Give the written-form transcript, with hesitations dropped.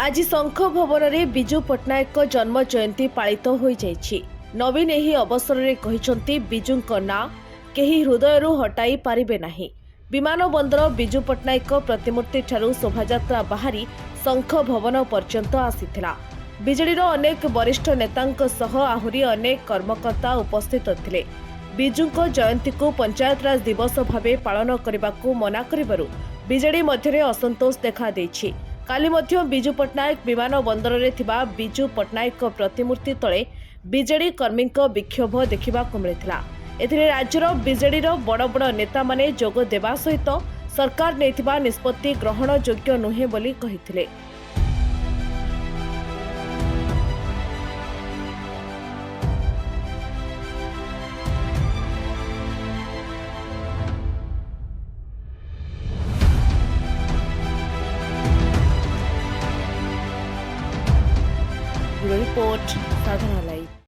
आज शंख भवन में विजु पट्टनायक जन्म जयंती पालित हो जाइछि। नवीन एही अवसर में कहिसंती विजुंक ना केही हृदयरू हटाई पारिबे नाही। विमान बंदर विजु पट्टनायक प्रतिमूर्ति ठारू शोभायात्रा बाहरी शंख भवन पर्यंत आसीथिला। बिजेडीर अनेक वरिष्ठ नेतांक सह आहुरी अनेक कर्मकर्ता उपस्थित थिले। विजुंक जयंती को पंचायतराज दिवस भावे पालन करने मना करिबारु बिजेडी मध्यरे असंतोष देखा देछि। काली मध्य विजु पट्टनायक विमान बंदर रे थिबा विजु पट्टनायक प्रतिमूर्ति तले बिजेडी कर्मीक विक्षोभ देखिबाकु मिलिथिला। एथिरे राज्यर बिजेडीर बड़ बड़ नेता माने जोग देबा सहित सरकार नेथिबा निष्पत्ति ग्रहण योग्य नुहे बोली कहिथिले। रिपोर्ट साधना लाइव।